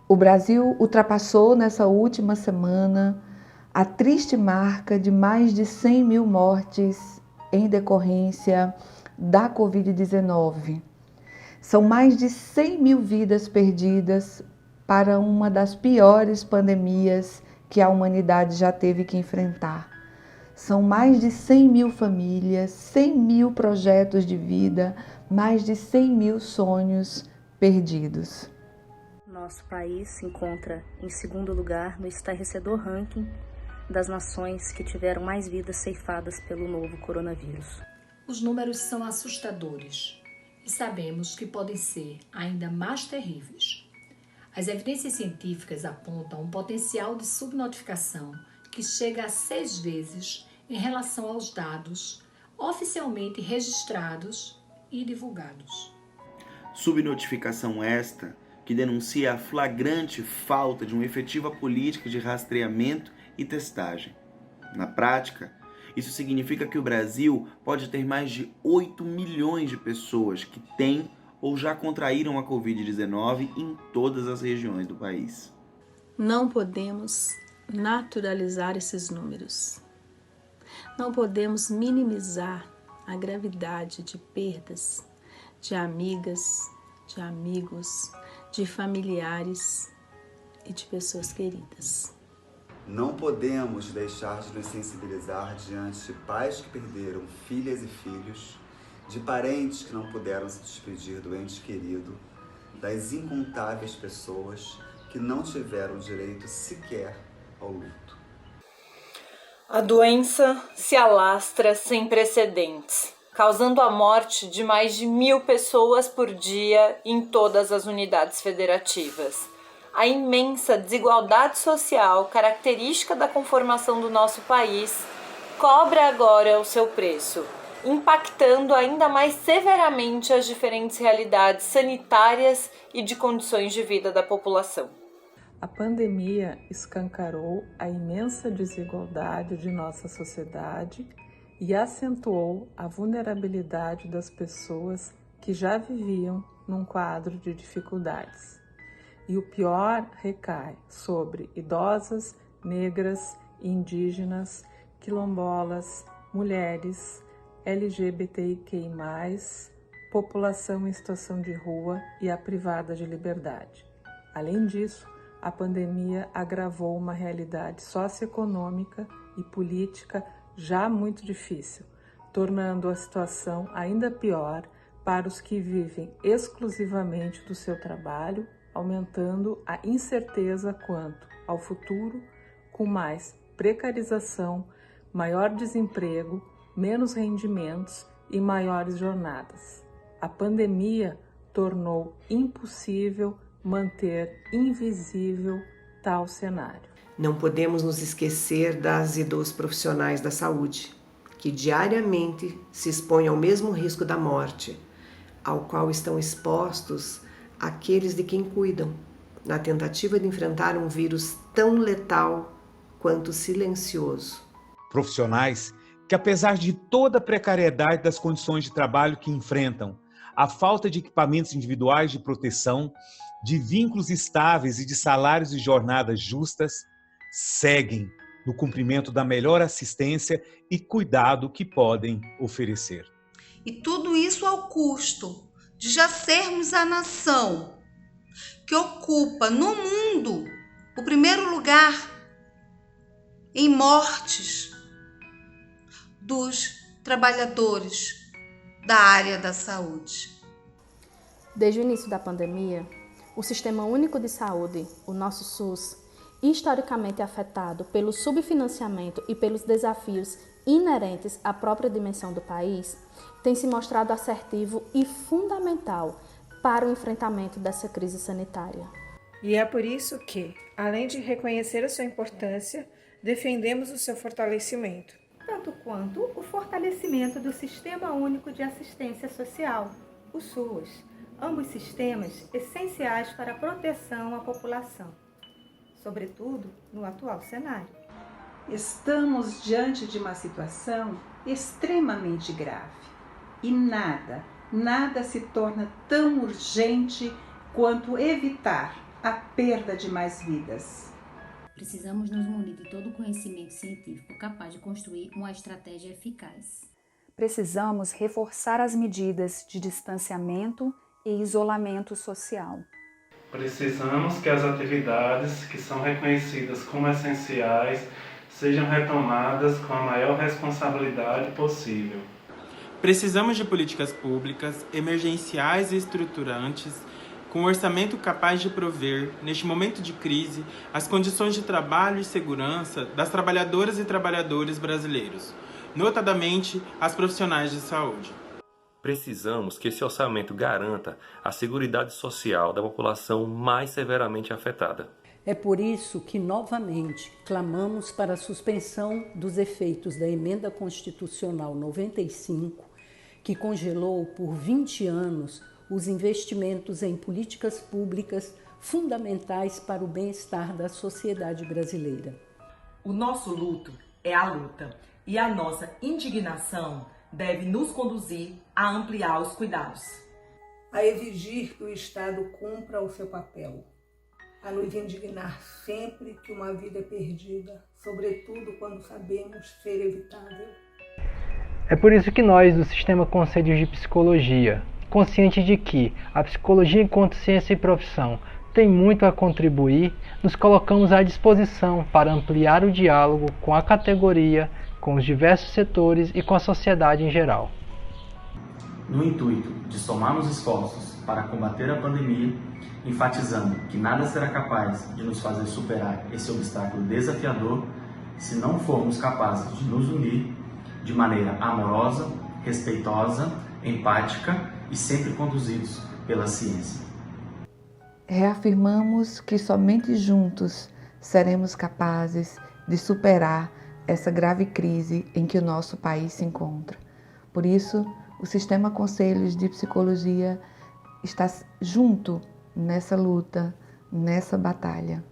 O Brasil ultrapassou nessa última semana a triste marca de mais de 100 mil mortes em decorrência da Covid-19. São mais de 100 mil vidas perdidas para uma das piores pandemias que a humanidade já teve que enfrentar. São mais de 100 mil famílias, 100 mil projetos de vida, mais de 100 mil sonhos perdidos. Nosso país se encontra em segundo lugar no estarrecedor ranking das nações que tiveram mais vidas ceifadas pelo novo coronavírus. Os números são assustadores e sabemos que podem ser ainda mais terríveis. As evidências científicas apontam um potencial de subnotificação que chega a 6 vezes em relação aos dados oficialmente registrados e divulgados. Subnotificação esta que denuncia a flagrante falta de uma efetiva política de rastreamento e testagem. Na prática, isso significa que o Brasil pode ter mais de 8 milhões de pessoas que têm ou já contraíram a Covid-19 em todas as regiões do país. Não podemos naturalizar esses números. Não podemos minimizar a gravidade de perdas de amigas, de amigos, de familiares e de pessoas queridas. Não podemos deixar de nos sensibilizar diante de pais que perderam filhas e filhos, de parentes que não puderam se despedir do ente querido, das incontáveis pessoas que não tiveram direito sequer ao luto. A doença se alastra sem precedentes, causando a morte de mais de 1.000 pessoas por dia em todas as unidades federativas. A imensa desigualdade social, característica da conformação do nosso país, cobra agora o seu preço, impactando ainda mais severamente as diferentes realidades sanitárias e de condições de vida da população. A pandemia escancarou a imensa desigualdade de nossa sociedade e acentuou a vulnerabilidade das pessoas que já viviam num quadro de dificuldades. E o pior recai sobre idosas, negras, indígenas, quilombolas, mulheres, LGBTIQI+, população em situação de rua e a privada de liberdade. Além disso, a pandemia agravou uma realidade socioeconômica e política já muito difícil, tornando a situação ainda pior para os que vivem exclusivamente do seu trabalho, aumentando a incerteza quanto ao futuro, com mais precarização, maior desemprego, menos rendimentos e maiores jornadas. A pandemia tornou impossível manter invisível tal cenário. Não podemos nos esquecer das e dos profissionais da saúde, que diariamente se expõem ao mesmo risco da morte, ao qual estão expostos aqueles de quem cuidam, na tentativa de enfrentar um vírus tão letal quanto silencioso. Profissionais que, apesar de toda a precariedade das condições de trabalho que enfrentam, a falta de equipamentos individuais de proteção, de vínculos estáveis e de salários e jornadas justas, seguem no cumprimento da melhor assistência e cuidado que podem oferecer. E tudo isso ao custo de já sermos a nação que ocupa no mundo o primeiro lugar em mortes dos trabalhadores da área da saúde. Desde o início da pandemia, o Sistema Único de Saúde, o nosso SUS, historicamente afetado pelo subfinanciamento e pelos desafios inerentes à própria dimensão do país, tem se mostrado assertivo e fundamental para o enfrentamento dessa crise sanitária. E é por isso que, além de reconhecer a sua importância, defendemos o seu fortalecimento. Tanto quanto o fortalecimento do Sistema Único de Assistência Social, o SUS, ambos sistemas essenciais para a proteção à população, sobretudo no atual cenário. Estamos diante de uma situação extremamente grave e nada se torna tão urgente quanto evitar a perda de mais vidas. Precisamos nos munir de todo o conhecimento científico capaz de construir uma estratégia eficaz. Precisamos reforçar as medidas de distanciamento e isolamento social. Precisamos que as atividades que são reconhecidas como essenciais sejam retomadas com a maior responsabilidade possível. Precisamos de políticas públicas, emergenciais e estruturantes, com um orçamento capaz de prover, neste momento de crise, as condições de trabalho e segurança das trabalhadoras e trabalhadores brasileiros, notadamente as profissionais de saúde. Precisamos que esse orçamento garanta a seguridade social da população mais severamente afetada. É por isso que, novamente, clamamos para a suspensão dos efeitos da Emenda Constitucional 95, que congelou por 20 anos os investimentos em políticas públicas fundamentais para o bem-estar da sociedade brasileira. O nosso luto é a luta e a nossa indignação deve nos conduzir a ampliar os cuidados. A exigir que o Estado cumpra o seu papel. A nos indignar sempre que uma vida é perdida, sobretudo quando sabemos ser evitável. É por isso que nós, do Sistema Conselhos de Psicologia, conscientes de que a psicologia enquanto ciência e profissão tem muito a contribuir, nos colocamos à disposição para ampliar o diálogo com a categoria, com os diversos setores e com a sociedade em geral. No intuito de somarmos esforços para combater a pandemia, enfatizando que nada será capaz de nos fazer superar esse obstáculo desafiador se não formos capazes de nos unir de maneira amorosa, respeitosa, empática e sempre conduzidos pela ciência. Reafirmamos que somente juntos seremos capazes de superar essa grave crise em que o nosso país se encontra. Por isso, o Sistema Conselhos de Psicologia está junto nessa luta, nessa batalha.